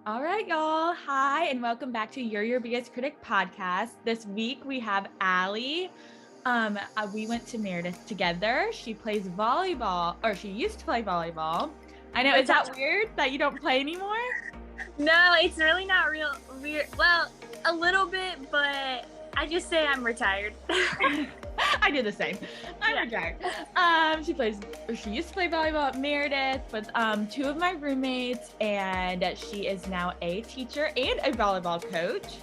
All right, y'all. Hi, and welcome back to Your Biggest Critic podcast. This week we have Allie. We went to Meredith together. She plays volleyball, or she used to play volleyball. I know, is that weird that you don't play anymore? No, it's really not real weird. Well, a little bit, but I just say I'm retired. I do the same. I'm retired. She used to play volleyball at Meredith with two of my roommates, and she is now a teacher and a volleyball coach.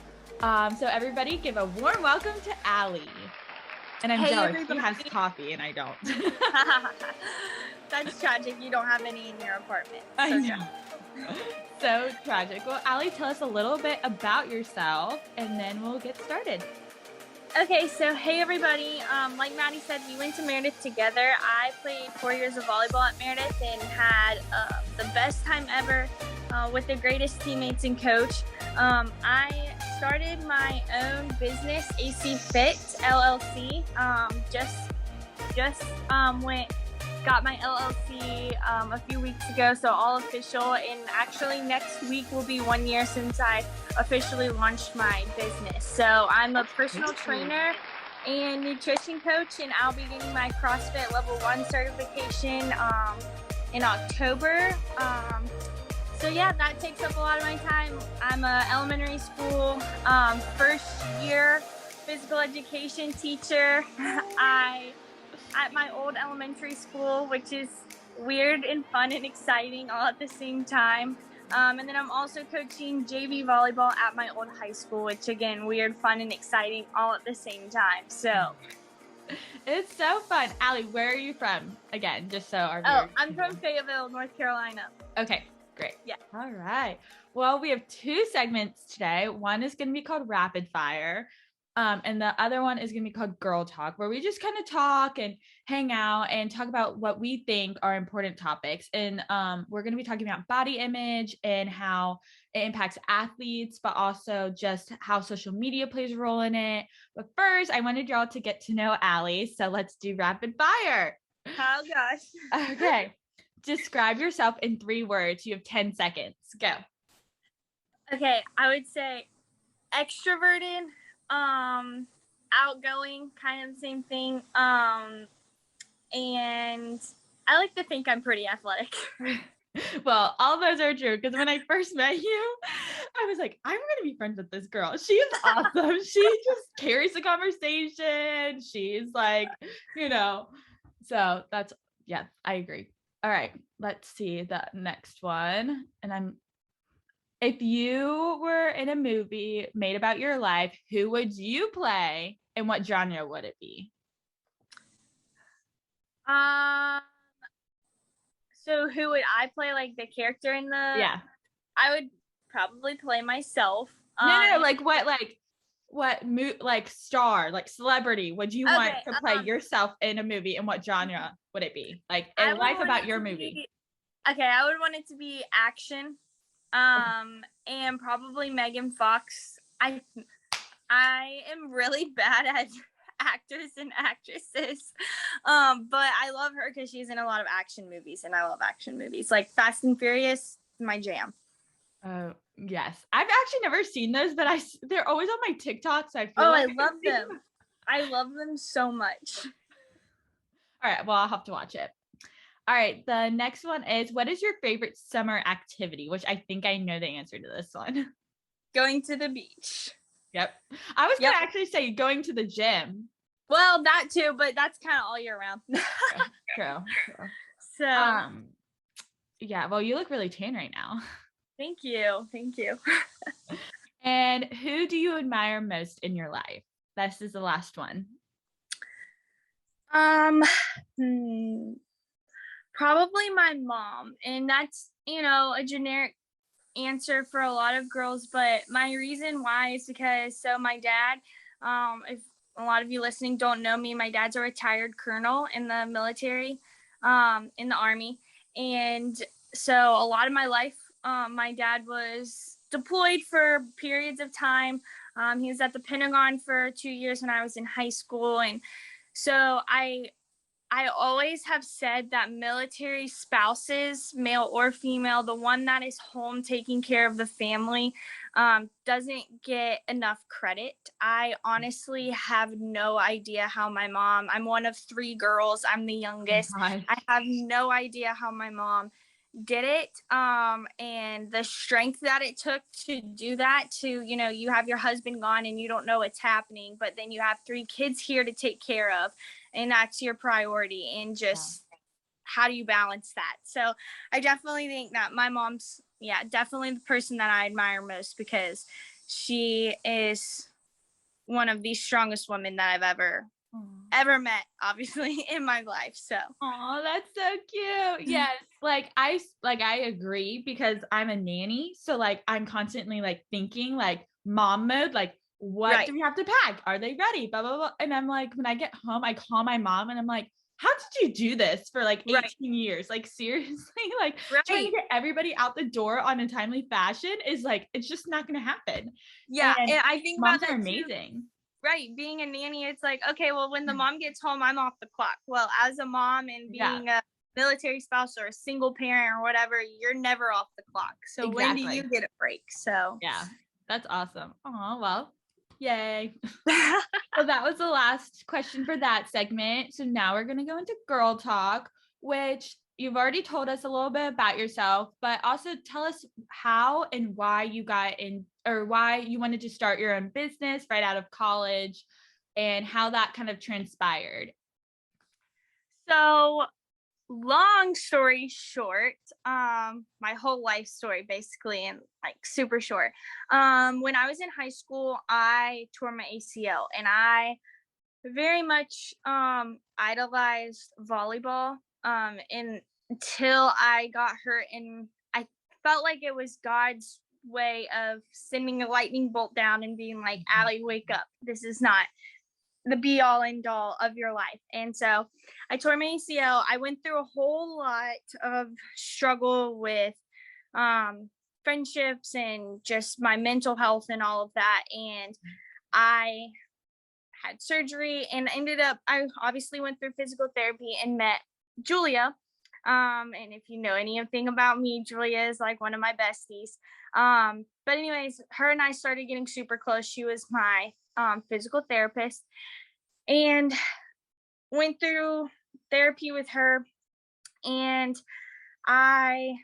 So everybody give a warm welcome to Allie. And I'm jealous. Everybody. She has coffee and I don't. That's tragic. You don't have any in your apartment. I know. So tragic. Well, Allie, tell us a little bit about yourself and then we'll get started. Okay, so hey everybody. Like Maddie said, we went to Meredith together. I played 4 years of volleyball at Meredith and had the best time ever with the greatest teammates and coach. I started my own business, AC Fit LLC. Got my LLC a few weeks ago, so all official. And actually, next week will be 1 year since I officially launched my business. So I'm a personal trainer and nutrition coach, and I'll be getting my CrossFit Level 1 certification in October. So yeah, that takes up a lot of my time. I'm a elementary school first year physical education teacher. At my old elementary school, which is weird and fun and exciting all at the same time. And then I'm also coaching JV volleyball at my old high school, which again, weird, fun, and exciting all at the same time. So it's so fun. Allie, where are you from? Again, just so our viewers. I'm from Fayetteville, North Carolina. Okay, great. Yeah. All right. Well, we have two segments today. One is going to be called Rapid Fire. And the other one is going to be called Girl Talk, where we just kind of talk and hang out and talk about what we think are important topics. And we're going to be talking about body image and how it impacts athletes, but also just how social media plays a role in it. But first, I wanted y'all to get to know Allie. So let's do Rapid Fire. Oh, gosh. Okay. Describe yourself in 3 words. You have 10 seconds. Go. Okay. I would say extroverted. Outgoing, kind of the same thing. And I like to think I'm pretty athletic. Well, all those are true, because when I first met you, I was like, I'm going to be friends with this girl. She is awesome. She just carries the conversation. She's like, so that's, yeah, I agree. All right, let's see the next one. And if you were in a movie made about your life, who would you play and what genre would it be? So who would I play, like the character in the... Yeah. I would probably play myself. No, like star, like celebrity would you want to play yourself in a movie, and what genre would it be? Like a life about your movie. I would want it to be action. And probably Megan Fox. I am really bad at actors and actresses, but I love her because she's in a lot of action movies, and I love action movies like Fast and Furious, my jam. Oh yes, I've actually never seen those, but they're always on my TikTok, so I feel I love them. I love them so much. All right, well, I'll have to watch it. All right, the next one is, what is your favorite summer activity? Which I think I know the answer to this one. Going to the beach. Yep. I was going to actually say going to the gym. Well, that too, but that's kind of all year round. True. So. Yeah, well, you look really tan right now. Thank you. And who do you admire most in your life? This is the last one. Probably my mom, and that's, a generic answer for a lot of girls, but my reason why is because, my dad, if a lot of you listening don't know me, my dad's a retired colonel in the military, in the Army, and so a lot of my life, my dad was deployed for periods of time. He was at the Pentagon for 2 years when I was in high school, and so I I always have said that military spouses, male or female, the one that is home taking care of the family, doesn't get enough credit. I honestly have no idea how I'm one of 3 girls, I'm the Oh youngest. my gosh. I have no idea how my mom did it, and the strength that it took to do that. To, you have your husband gone and you don't know what's happening, but then you have 3 kids here to take care of, and that's your priority, and Yeah. just how do you balance that? So I definitely think that my mom's, yeah, definitely the person that I admire most, because she is one of the strongest women that I've ever met, obviously, in my life. So Oh, that's so cute. Yes. Like I agree, because I'm a nanny. So like I'm constantly like thinking like mom mode, like what right, do we have to pack? Are they ready? Blah, blah, blah. And I'm like, when I get home, I call my mom and I'm like, how did you do this for like right, 18 years? Like seriously, like trying to right. get everybody out the door on a timely fashion is like, it's just not going to happen. Yeah, And and I think about moms are that too. amazing. Right, being a nanny, it's like, okay, well, when the mom gets home, I'm off the clock. Well, as a mom and Yeah, being a military spouse or a single parent or whatever, you're never off the clock. So when do you exactly. get a break? So Yeah, that's awesome. Oh, well, yay. Well, that was the last question for that segment. So now we're going to go into girl talk, which you've already told us a little bit about yourself, but also tell us how and why you got in, or why you wanted to start your own business right out of college, and how that kind of transpired. so long story short, my whole life story basically, and like super short. When I was in high school, I tore my ACL, and I very much idolized volleyball, and until I got hurt, and I felt like it was God's way of sending a lightning bolt down and being like, Allie, wake up, this is not the be all end all of your life. And so I tore my ACL. I went through a whole lot of struggle with um friendships and just my mental health and all of that, and I had surgery and ended up, I obviously went through physical therapy and met Julia. And if you know anything about me, Julia is like one of my besties. But anyways, her and I started getting super close. She was my physical therapist, and went through therapy with her. And I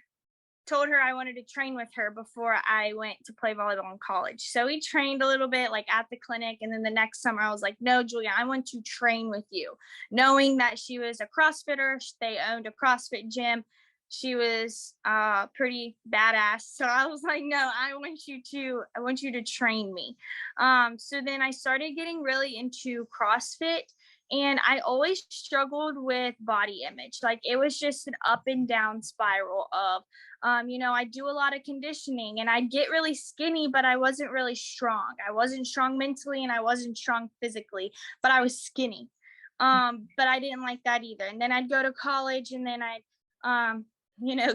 told her I wanted to train with her before I went to play volleyball in college. So we trained a little bit like at the clinic. And then the next summer I was like, no, Julia, I want to train with you. Knowing that she was a CrossFitter, they owned a CrossFit gym. She was pretty badass. So I was like, no, I want you to train me. So then I started getting really into CrossFit, and I always struggled with body image. Like it was just an up and down spiral of I do a lot of conditioning, and I'd get really skinny, but I wasn't really strong. I wasn't strong mentally and I wasn't strong physically, but I was skinny. But I didn't like that either. And then I'd go to college, and then I'd,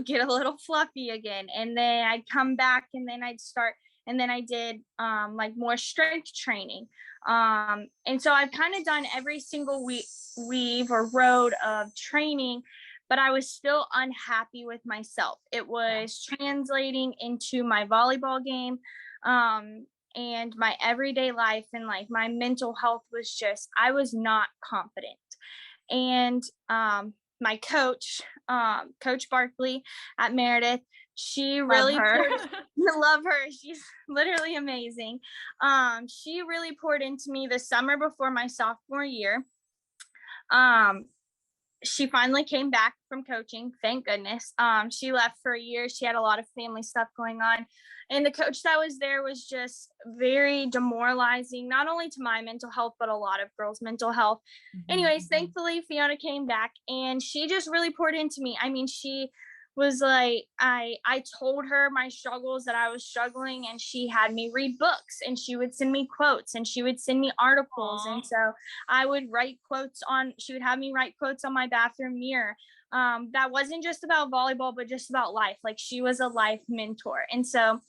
get a little fluffy again. And then I'd come back, and then I did like more strength training. And so I've kind of done every single weave or road of training, but I was still unhappy with myself. It was translating into my volleyball game, and my everyday life, and like my mental health was just, I was not confident. And my coach, Coach Barkley at Meredith, she Love really her. poured, love her. She's literally amazing. She really poured into me the summer before my sophomore year. Um, she finally came back from coaching, thank goodness. She left for a year. She had a lot of family stuff going on, and the coach that was there was just very demoralizing, not only to my mental health but a lot of girls' mental health. Anyways, thankfully Fiona came back, and she just really poured into me. I mean, she was like, I told her my struggles, that I was struggling, and she had me read books, and she would send me quotes, and she would send me articles. Aw. And so she would have me write quotes on my bathroom mirror, that wasn't just about volleyball, but just about life. Like she was a life mentor. And so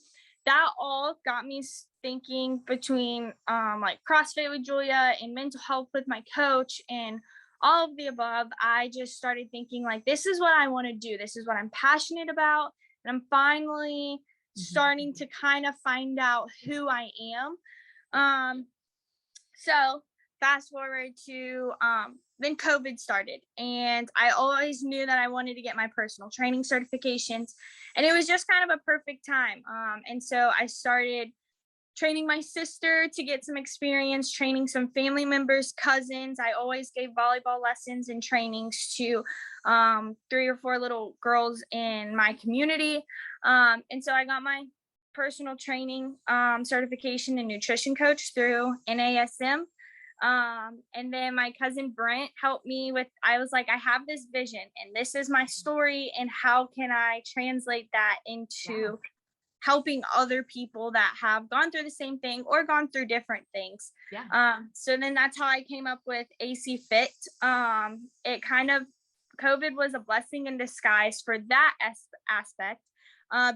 that all got me thinking between like CrossFit with Julia and mental health with my coach and all of the above. I just started thinking like, this is what I want to do. This is what I'm passionate about. And I'm finally starting to kind of find out who I am. So fast forward to then COVID started, and I always knew that I wanted to get my personal training certifications, and it was just kind of a perfect time. And so I started training my sister to get some experience, training some family members, cousins. I always gave volleyball lessons and trainings to 3 or 4 little girls in my community. And so I got my personal training certification and nutrition coach through NASM. And then my cousin Brent helped me with, I was like, I have this vision and this is my story, and how can I translate that into helping other people that have gone through the same thing or gone through different things. So then that's how I came up with AC Fit. It kind of, COVID was a blessing in disguise for that aspect.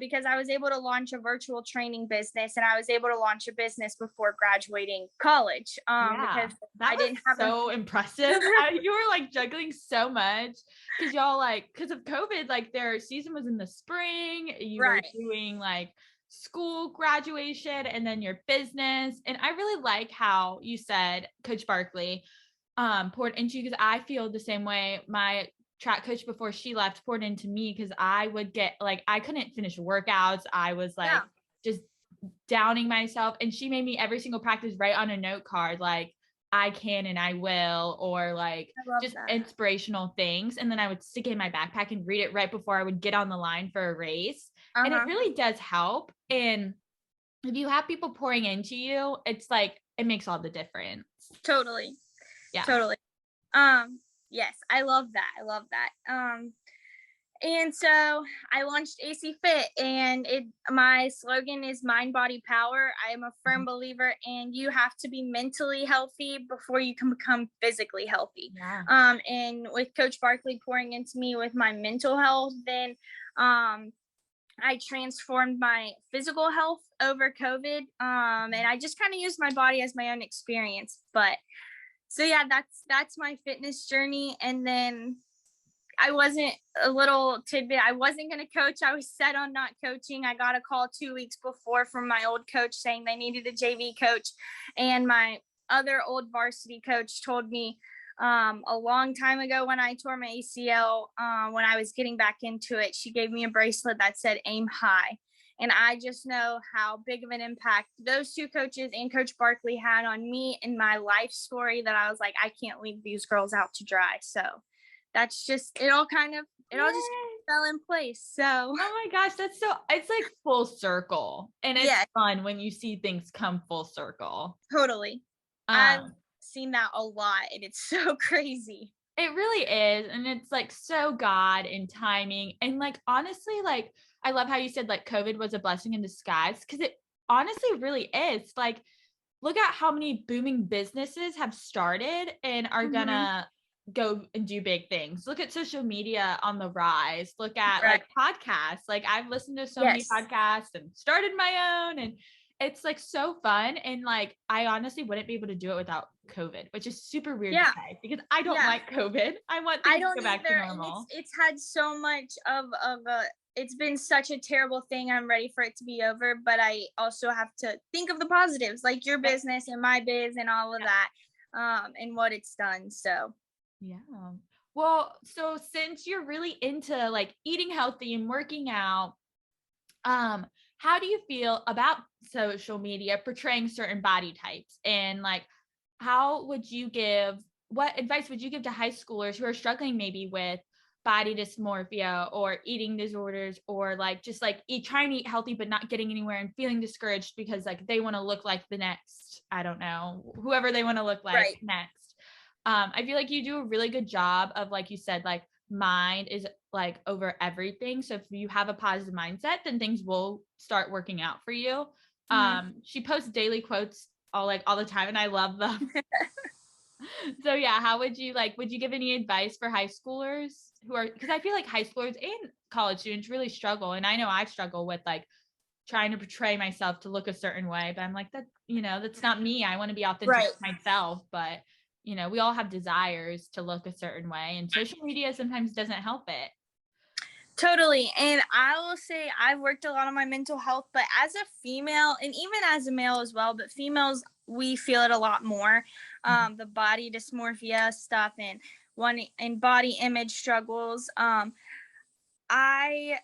Because I was able to launch a virtual training business, and I was able to launch a business before graduating college. Because that I didn't have so impressive. You were like juggling so much because y'all because of COVID, like their season was in the spring. You were doing like school graduation and then your business. And I really like how you said Coach Barkley poured into you, because I feel the same way. My track coach before she left poured into me, because I would get like, I couldn't finish workouts. I was like just downing myself, and she made me every single practice write on a note card like, I can and I will, or like just inspirational things. And then I would stick it in my backpack and read it right before I would get on the line for a race. And it really does help. And if you have people pouring into you, it's like, it makes all the difference. Totally. Yes, I love that. And so I launched AC Fit, and my slogan is mind, body, power. I am a firm believer in you have to be mentally healthy before you can become physically healthy. And with Coach Barkley pouring into me with my mental health, then I transformed my physical health over COVID. And I just kind of used my body as my own experience. But so yeah, that's my fitness journey. And then I wasn't a little tidbit. I wasn't going to coach. I was set on not coaching. I got a call 2 weeks before from my old coach saying they needed a JV coach. And my other old varsity coach told me a long time ago when I tore my ACL, when I was getting back into it, she gave me a bracelet that said aim high. And I just know how big of an impact those two coaches and Coach Barkley had on me and my life story, that I was like, I can't leave these girls out to dry. So that's just, it all just fell in place. So, oh my gosh, it's like full circle. And it's fun when you see things come full circle. Totally. I've seen that a lot, and it's so crazy. It really is. And it's like so God and timing. And like, honestly, like, I love how you said like COVID was a blessing in disguise, because it honestly really is. Like, look at how many booming businesses have started and are gonna go and do big things. Look at social media on the rise. Look at like podcasts. Like, I've listened to so many podcasts and started my own, and it's like so fun. And like, I honestly wouldn't be able to do it without COVID, which is super weird to say, because I don't like COVID. I want things to go back to normal. It's had so much of a, it's been such a terrible thing. I'm ready for it to be over, but I also have to think of the positives, like your business and my biz and all of that, and what it's done. So well, so since you're really into like eating healthy and working out, how do you feel about social media portraying certain body types? And like, what advice would you give to high schoolers who are struggling maybe with body dysmorphia or eating disorders, or like just like trying to eat healthy but not getting anywhere and feeling discouraged because like they want to look like the next, I don't know, whoever they want to look like next? I feel like you do a really good job of, like you said, like mind is like over everything. So if you have a positive mindset, then things will start working out for you. She posts daily quotes all the time, and I love them. So yeah, how would you give any advice for high schoolers because I feel like high schoolers and college students really struggle. And I know I struggle with like trying to portray myself to look a certain way, but I'm like, that's not me. I want to be authentic myself. But we all have desires to look a certain way, and social media sometimes doesn't help it. Totally. And I will say I've worked a lot on my mental health, but as a female and even as a male as well, but females, we feel it a lot more. The body dysmorphia stuff and body image struggles. I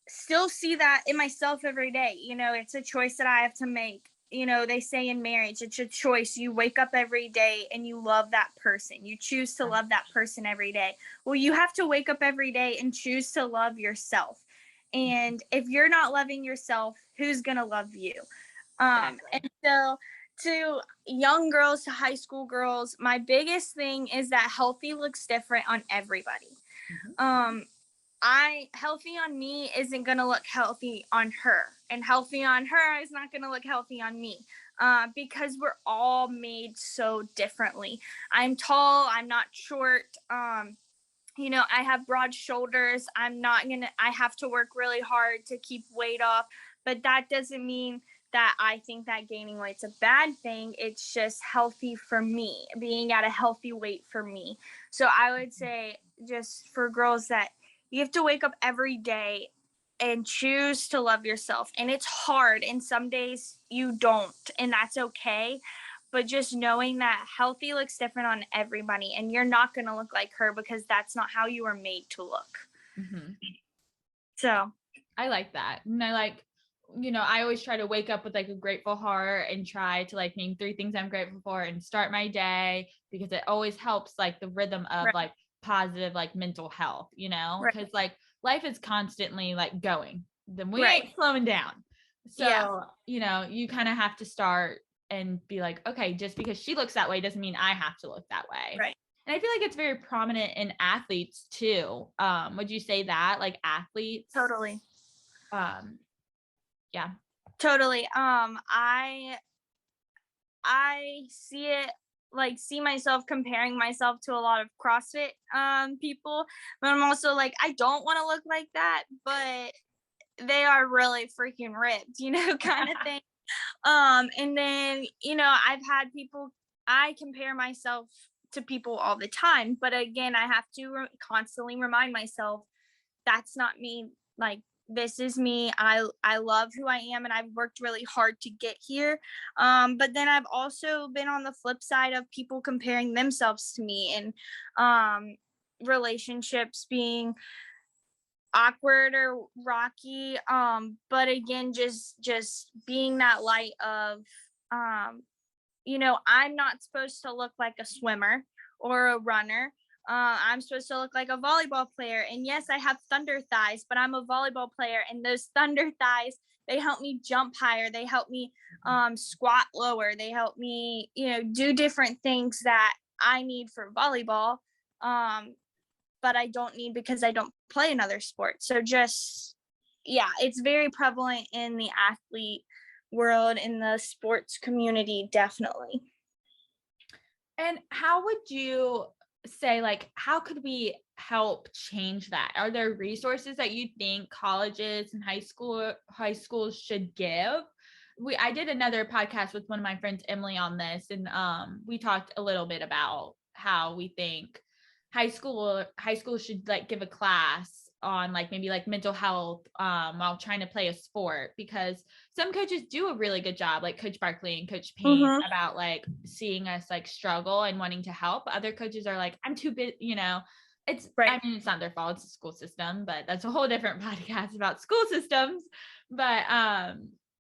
still see that in myself every day. It's a choice that I have to make. They say in marriage, it's a choice. You wake up every day and you love that person. You choose to love that person every day. Well, you have to wake up every day and choose to love yourself. And if you're not loving yourself, who's going to love you? And so to young girls, to high school girls, my biggest thing is that healthy looks different on everybody. Healthy on me isn't going to look healthy on her, and healthy on her is not going to look healthy on me, because we're all made so differently. I'm tall, I'm not short. I have broad shoulders. I have to work really hard to keep weight off, but that doesn't mean that I think that gaining weight's a bad thing. It's just healthy for me, being at a healthy weight for me. So I would say, just for girls, that you have to wake up every day and choose to love yourself. And it's hard, and some days you don't, and that's okay. But just knowing that healthy looks different on everybody, and you're not going to look like her because that's not how you were made to look. So I like that. And I always try to wake up with like a grateful heart and try to like name 3 things I'm grateful for and start my day, because it always helps like the rhythm of like positive like mental health, because like life is constantly like going, then we ain't slowing down. So you kind of have to start and be like, okay, just because she looks that way doesn't mean I have to look that way. And I feel like it's very prominent in athletes too. Would you say that, like athletes? Totally. Yeah. Totally. I see myself comparing myself to a lot of CrossFit people, but I'm also like, I don't want to look like that, but they are really freaking ripped, kind of thing. And then, I compare myself to people all the time, but again, I have to constantly remind myself that's not me. Like, this is me. I love who I am, and I've worked really hard to get here. But then I've also been on the flip side of people comparing themselves to me, and relationships being awkward or rocky. But again, just being that light of, I'm not supposed to look like a swimmer or a runner. I'm supposed to look like a volleyball player. And yes, I have thunder thighs, but I'm a volleyball player. And those thunder thighs, they help me jump higher. They help me squat lower. They help me, do different things that I need for volleyball. But I don't need because I don't play another sport. So it's very prevalent in the athlete world, in the sports community, definitely. And how would you say, like, how could we help change that? Are there resources that you think colleges and high schools should give? I did another podcast with one of my friends, Emily, on this, and we talked a little bit about how we think high school should like give a class on like maybe like mental health while trying to play a sport, because some coaches do a really good job, like Coach Barkley and Coach Payne, about like seeing us like struggle and wanting to help. Other coaches are like, I'm too big, it's I mean, it's not their fault, it's the school system, but that's a whole different podcast about school systems. But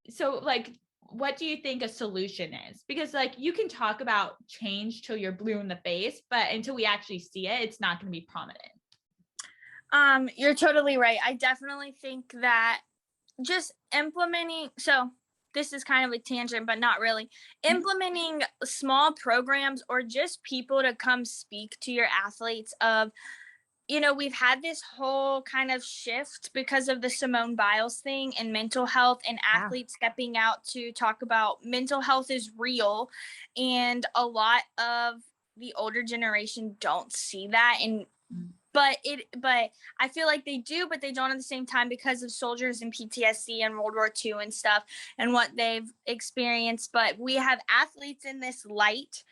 so like, what do you think a solution is? Because like you can talk about change till you're blue in the face, but until we actually see it, it's not going to be prominent. You're totally right. I definitely think that just implementing, so this is kind of a tangent, but not really, implementing small programs or just people to come speak to your athletes of, we've had this whole kind of shift because of the Simone Biles thing and mental health, and athletes stepping out to talk about mental health is real. And a lot of the older generation don't see that. But I feel like they do, but they don't at the same time, because of soldiers and PTSD and World War II and stuff and what they've experienced. But we have athletes in this light,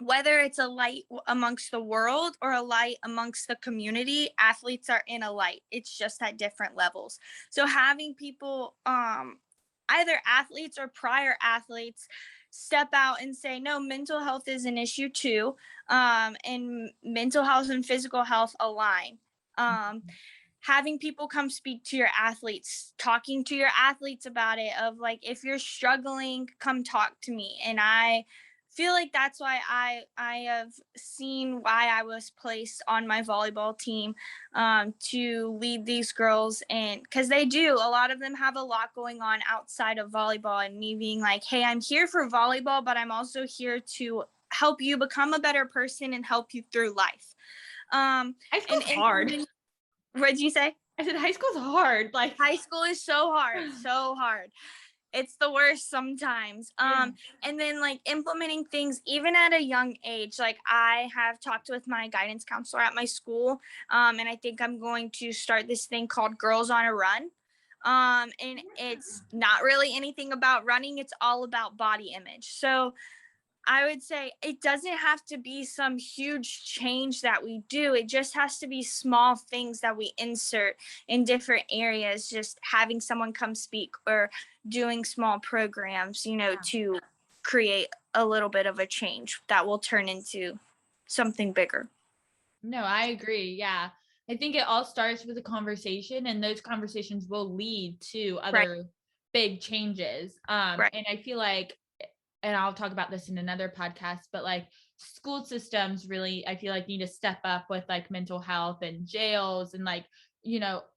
whether it's a light amongst the world or a light amongst the community, athletes are in a light. It's just at different levels. So having people, either athletes or prior athletes, step out and say, no, mental health is an issue too, and mental health and physical health align. Um, Having people come speak to your athletes, talking to your athletes about it, of like, if you're struggling, come talk to me. And I feel like that's why I have seen why I was placed on my volleyball team, to lead these girls. And because they do, a lot of them have a lot going on outside of volleyball, and me being like, hey, I'm here for volleyball, but I'm also here to help you become a better person and help you through life. High And school's hard. what'd you say? I said high school's hard. Like High school is so hard, so hard. It's the worst sometimes. yeah. And then like implementing things even at a young age. Like I have talked with my guidance counselor at my school, and I think I'm going to start this thing called Girls on a Run. And it's not really anything about running, it's all about body image. So I would say it doesn't have to be some huge change that we do. It just has to be small things that we insert in different areas, just having someone come speak or doing small programs, to create a little bit of a change that will turn into something bigger. No, I agree. Yeah. I think it all starts with a conversation, and those conversations will lead to Right. other big changes. Right. And I feel like, and I'll talk about this in another podcast, but like school systems really, I feel like need to step up with like mental health and jails and like,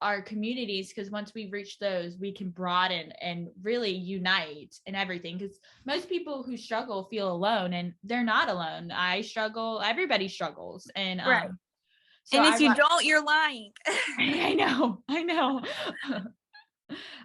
our communities. Cause once we reach those, we can broaden and really unite and everything. Cause most people who struggle feel alone, and they're not alone. I struggle, everybody struggles. And, Right. so And if you don't, you're lying. I know.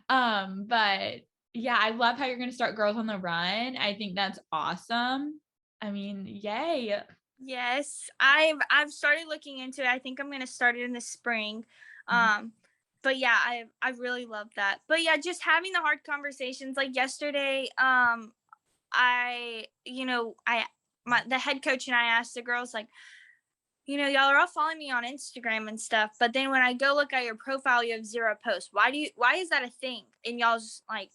But yeah, I love how you're going to start Girls on the Run. I think that's awesome. I mean, yay. Yes, I've started looking into it. I think I'm gonna start it in the spring. But yeah, I really love that. But yeah, just having the hard conversations. Like yesterday, I you know I my the head coach and I asked the girls, like, y'all are all following me on Instagram and stuff, but then when I go look at your profile, you have 0 posts. Why is that a thing in y'all's like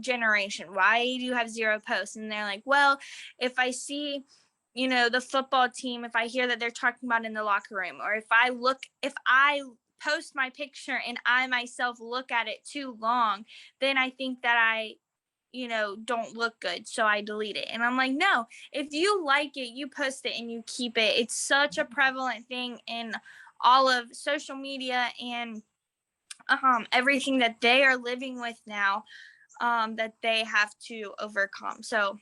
generation? Why do you have 0 posts? And they're like, well, if I see, the football team, if I hear that they're talking about in the locker room, or if I post my picture and I myself look at it too long, then I think that I don't look good, so I delete it. And I'm like, no, if you like it, you post it and you keep it. It's such a prevalent thing in all of social media and everything that they are living with now, that they have to overcome. So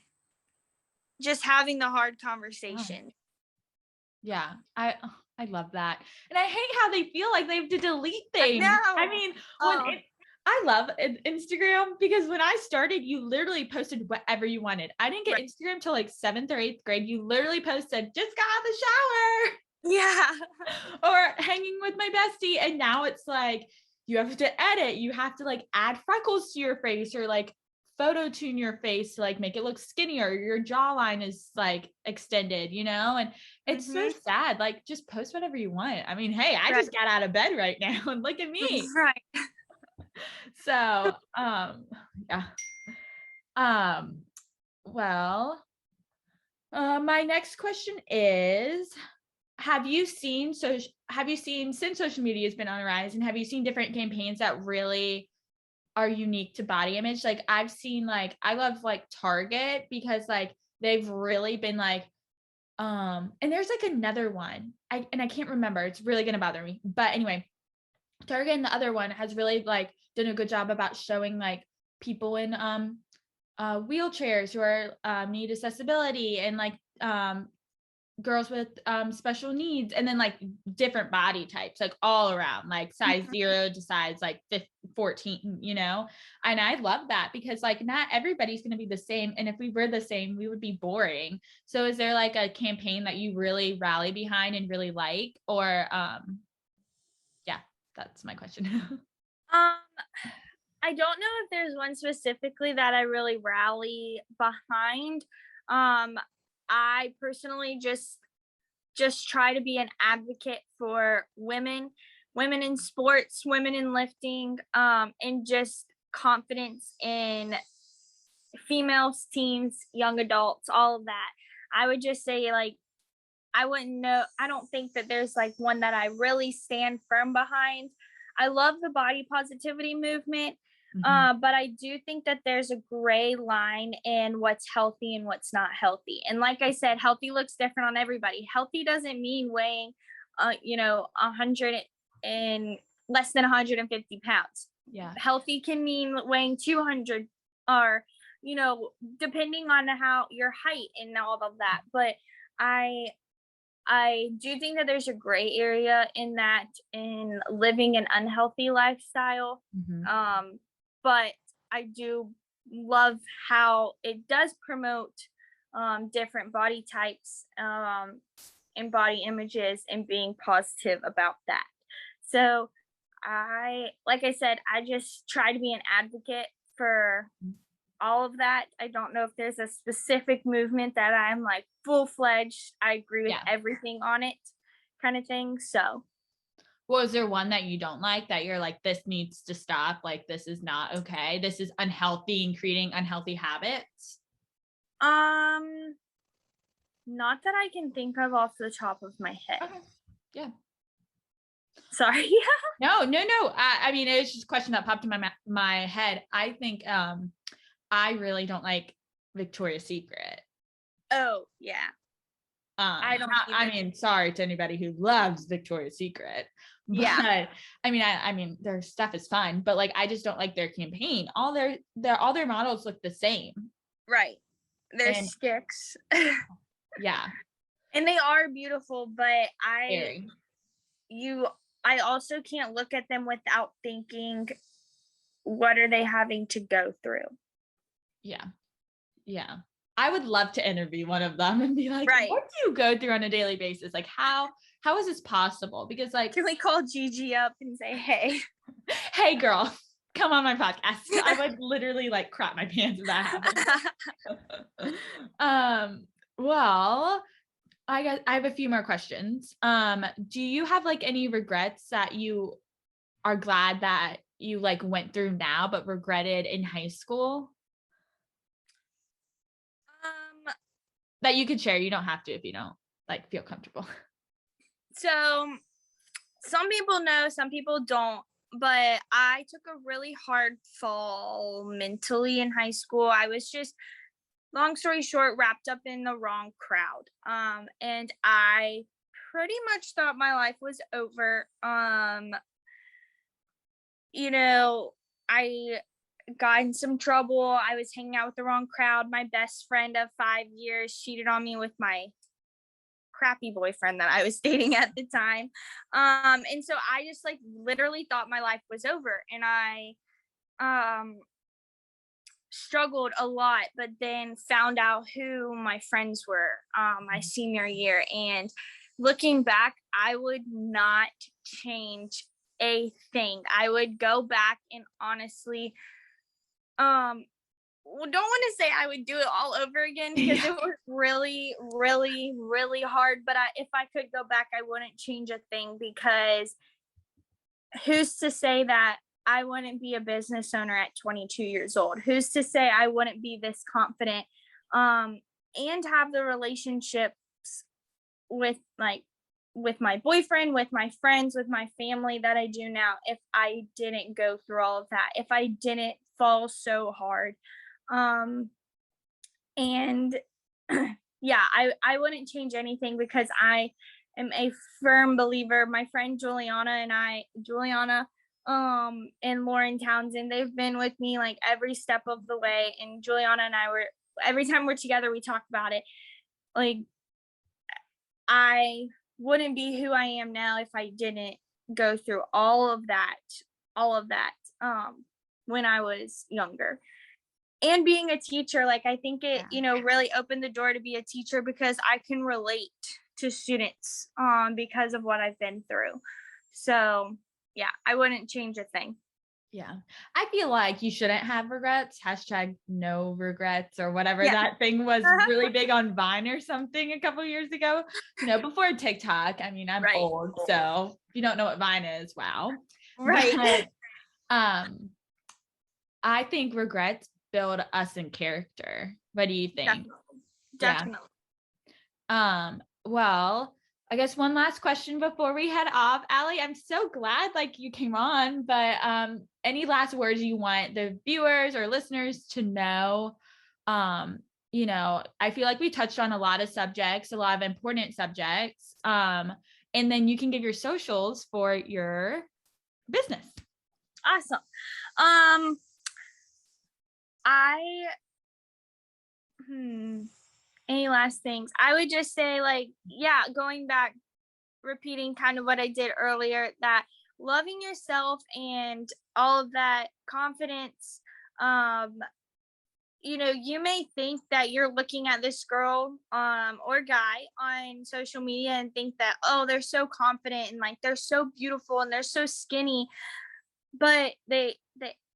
just having the hard conversation. Yeah, I love that. And I hate how they feel like they have to delete I things. I know. mean, Oh, I love Instagram, because when I started, you literally posted whatever you wanted. I didn't get right. Instagram till like 7th or 8th grade. You literally posted, just got out of the shower. Yeah. Or hanging with my bestie. And now it's like, you have to edit, you have to like add freckles to your face, or like photo tune your face to like make it look skinnier. Your jawline is like extended, and it's so sad. Like, just post whatever you want. I mean, hey, I Right. just got out of bed right now and look at me. Right. So, yeah. Um, well, my next question is, have you seen, since social media has been on the rise, and have you seen different campaigns that really are unique to body image? Like, I've seen, like, I love like Target, because like they've really been like, and there's like another one, I can't remember, it's really gonna bother me, but anyway, Target and the other one has really like done a good job about showing like people in wheelchairs who are need accessibility, and like girls with special needs, and then like different body types, like all around, like size 0 to size like 14, and I love that, because like not everybody's going to be the same, and if we were the same, we would be boring. So is there like a campaign that you really rally behind and really like, or yeah, that's my question. Um, I don't know if there's one specifically that I really rally behind. Um, I personally just try to be an advocate for women in sports, women in lifting, and just confidence in females, teens, young adults, all of that. I would just say, like, I wouldn't know. I don't think that there's like one that I really stand firm behind. I love the body positivity movement, but I do think that there's a gray line in what's healthy and what's not healthy. And like I said, healthy looks different on everybody. Healthy doesn't mean weighing, 100 and less than 150 pounds. Yeah. Healthy can mean weighing 200 or, depending on how your height and all of that. But I do think that there's a gray area in that, in living an unhealthy lifestyle. But I do love how it does promote different body types and body images and being positive about that. So like I said, I just try to be an advocate for all of that. I don't know if there's a specific movement that I'm like full-fledged, I agree with everything on it kind of thing. So well, is there one that you don't like, that you're like, this needs to stop, like this is not okay, this is unhealthy and creating unhealthy habits? Not that I can think of off the top of my head. Okay. Yeah. Sorry. No. I mean, it was just a question that popped in my head. I think I really don't like Victoria's Secret. Oh yeah. I mean, sorry to anybody who loves Victoria's Secret, but I mean, their stuff is fun, but like, I just don't like their campaign. All their models look the same. Right. They're sticks. Yeah. And they are beautiful, but Scary. I also can't look at them without thinking, what are they having to go through? Yeah. I would love to interview one of them and be like, right, what do you go through on a daily basis? Like, how is this possible? Because like, can we call Gigi up and say, hey girl, come on my podcast? I would literally like crap my pants if that happened. Well, I have a few more questions. Do you have like any regrets that you are glad that you like went through now, but regretted in high school? That you could share. You don't have to if you don't like feel comfortable. So some people know, some people don't, but I took a really hard fall mentally in high school. I was just, long story short, wrapped up in the wrong crowd. And I pretty much thought my life was over. I got in some trouble. I was hanging out with the wrong crowd. My best friend of 5 years cheated on me with my crappy boyfriend that I was dating at the time. And so I just like literally thought my life was over, and I struggled a lot, but then found out who my friends were my senior year. And looking back, I would not change a thing. I would go back and honestly, don't want to say I would do it all over again, because it was really, really, really hard. But if I could go back, I wouldn't change a thing, because who's to say that I wouldn't be a business owner at 22 years old? Who's to say I wouldn't be this confident and have the relationships with my boyfriend, with my friends, with my family that I do now, if I didn't go through all of that, if I didn't fall so hard. And yeah, I wouldn't change anything, because I am a firm believer. My friend Juliana and Lauren Townsend, they've been with me like every step of the way. And Juliana and I every time we're together, we talk about it. Like, I wouldn't be who I am now if I didn't go through all of that when I was younger. And being a teacher, like, I think it, really opened the door to be a teacher, because I can relate to students because of what I've been through. So yeah, I wouldn't change a thing. Yeah. I feel like you shouldn't have regrets. Hashtag no regrets or whatever Yeah. that thing was really big on Vine or something a couple years ago. Before TikTok. I mean, I'm Right. old, so if you don't know what Vine is, wow. Right. But I think regrets build us in character. What do you think? Definitely. Yeah. Definitely. Well, I guess one last question before we head off. Allie, I'm so glad like you came on, but any last words you want the viewers or listeners to know? I feel like we touched on a lot of subjects, a lot of important subjects. And then you can give your socials for your business. Awesome. I any last things? I would just say, like, yeah, going back, repeating kind of what I did earlier, that loving yourself and all of that confidence. um you may think that you're looking at this girl or guy on social media and think that, oh, they're so confident and like they're so beautiful and they're so skinny, but they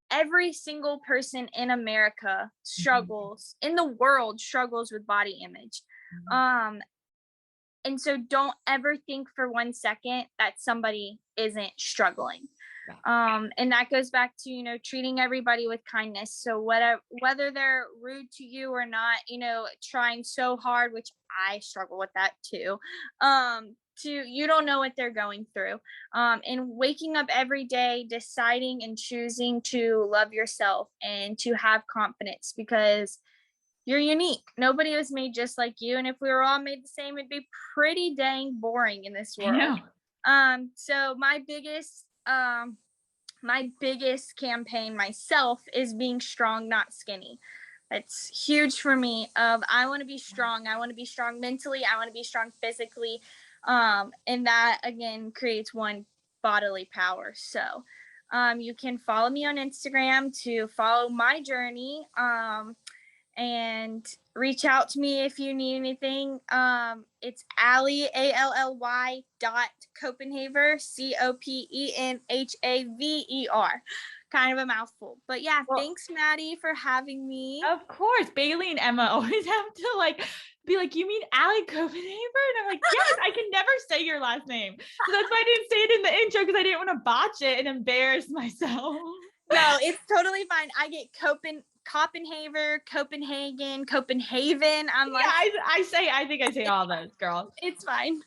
every single person in America struggles, in the world struggles with body image. um and so don't ever think for 1 second that somebody isn't struggling. And that goes back to, treating everybody with kindness. So whether they're rude to you or not, trying so hard, which I struggle with that too. You don't know what they're going through. And waking up every day, deciding and choosing to love yourself and to have confidence, because you're unique. Nobody was made just like you. And if we were all made the same, it'd be pretty dang boring in this I know. world. So my biggest campaign myself is being strong, not skinny. That's huge for me. I want to be strong. I want to be strong mentally. I want to be strong physically. And that again creates one bodily power. So you can follow me on Instagram to follow my journey. And reach out to me if you need anything. It's Allie, ALLY Copenhaver, COPENHAVER. Kind of a mouthful, but yeah. Well, thanks, Maddie, for having me. of course, Bailey and Emma always have to be like, you mean Allie Copenhaver? And I'm like, yes, I can never say your last name. So that's why I didn't say it in the intro, because I didn't want to botch it and embarrass myself. No, it's totally fine. I get Copenhagen, Copenhagen. I'm like, yeah, I think I say all those, girls. It's fine.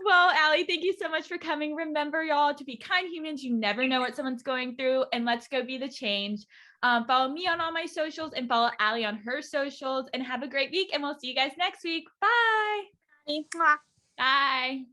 Well, Allie, thank you so much for coming. Remember, y'all, to be kind humans. You never know what someone's going through, and let's go be the change. Follow me on all my socials and follow Allie on her socials, and have a great week, and we'll see you guys next week. Bye. Bye. Bye.